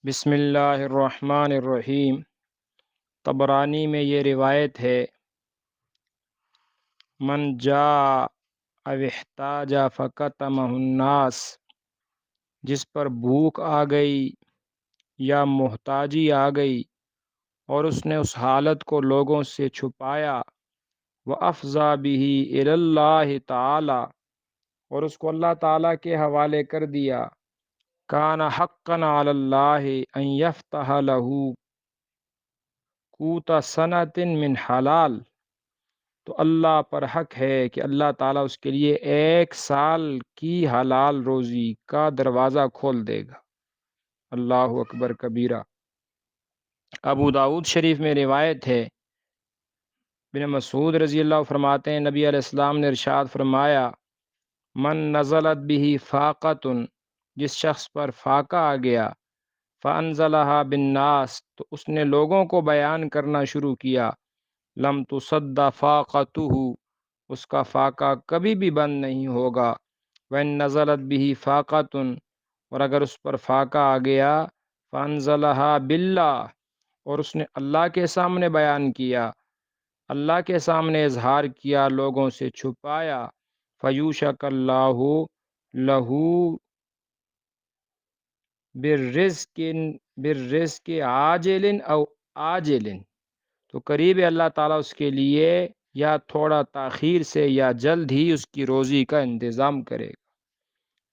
بسم اللہ الرحمن الرحیم۔ طبرانی میں یہ روایت ہے، من جاء او احتاج فکتمہ الناس، جس پر بھوک آ گئی یا محتاجی آ گئی اور اس نے اس حالت کو لوگوں سے چھپایا، وافضی بہ الی اللہ تعالی، اور اس کو اللہ تعالیٰ کے حوالے کر دیا، کان حقا علی اللہ ان یفتح لہ قوت سنۃ من حلال، تو اللہ پر حق ہے کہ اللہ تعالیٰ اس کے لیے 1 سال کی حلال روزی کا دروازہ کھول دے گا۔ اللہ اکبر کبیرہ۔ ابو داود شریف میں روایت ہے، بن مسعود رضی اللہ فرماتے ہیں، نبی علیہ السلام نے ارشاد فرمایا، من نزلت به فاقۃ، جس شخص پر فاقہ آ گیا، فانزلها بالناس، تو اس نے لوگوں کو بیان کرنا شروع کیا، لم تصد فاقتہ، اس کا فاقہ کبھی بھی بند نہیں ہوگا، وَإِن نزلت به فاقۃ، اور اگر اس پر فاقہ آ گیا، فانزلها باللہ، اور اس نے اللہ کے سامنے بیان کیا، اللہ کے سامنے اظہار کیا، لوگوں سے چھپایا، فیوشک اللہ لہو بالرزق عاجل او آجل، تو قریب اللہ تعالیٰ اس کے لیے یا تھوڑا تاخیر سے یا جلد ہی اس کی روزی کا انتظام کرے گا۔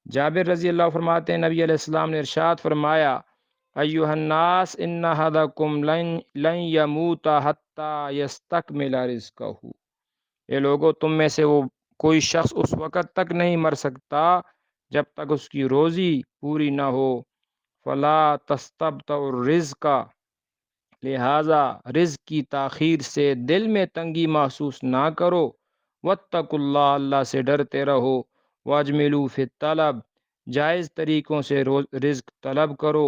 جابر رضی اللہ فرماتے ہیں، نبی علیہ السلام نے ارشاد فرمایا، ایھا الناس ان احدکم لن یموت حتی یستکمل رزقہ، اے لوگو، تم میں سے وہ کوئی شخص اس وقت تک نہیں مر سکتا جب تک اس کی روزی پوری نہ ہو، فلا تستبطؤ الرزق، لہٰذا رزق کی تاخیر سے دل میں تنگی محسوس نہ کرو، واتقوا اللہ، اللہ سے ڈرتے رہو، واجملوا فی الطلب، جائز طریقوں سے رزق طلب کرو،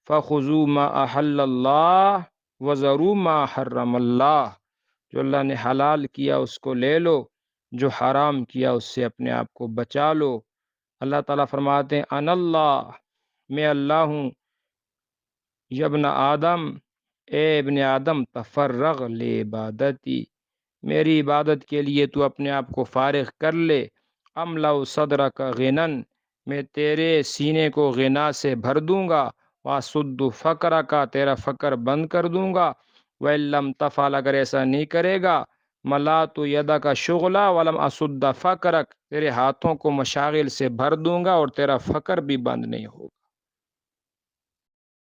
فخذوا ما احل اللہ وذروا ما حرم اللہ، جو اللہ نے حلال کیا اس کو لے لو، جو حرام کیا اس سے اپنے آپ کو بچا لو۔ اللہ تعالیٰ فرماتے ہیں، انا اللہ، میں اللہ ہوں، یا ابن آدم، اے ابن آدم، تفرغ لعبادتی، میری عبادت کے لیے تو اپنے آپ کو فارغ کر لے، املأ صدرک غنن، میں تیرے سینے کو غنا سے بھر دوں گا، واسد فقرک، تیرا فقر بند کر دوں گا، وَإِن لَّمْ تَفْعَلْ، اگر ایسا نہیں کرے گا، ملأت یدک شغلا ولم اسد فقرک، تیرے ہاتھوں کو مشاغل سے بھر دوں گا اور تیرا فقر بھی بند نہیں ہوگا۔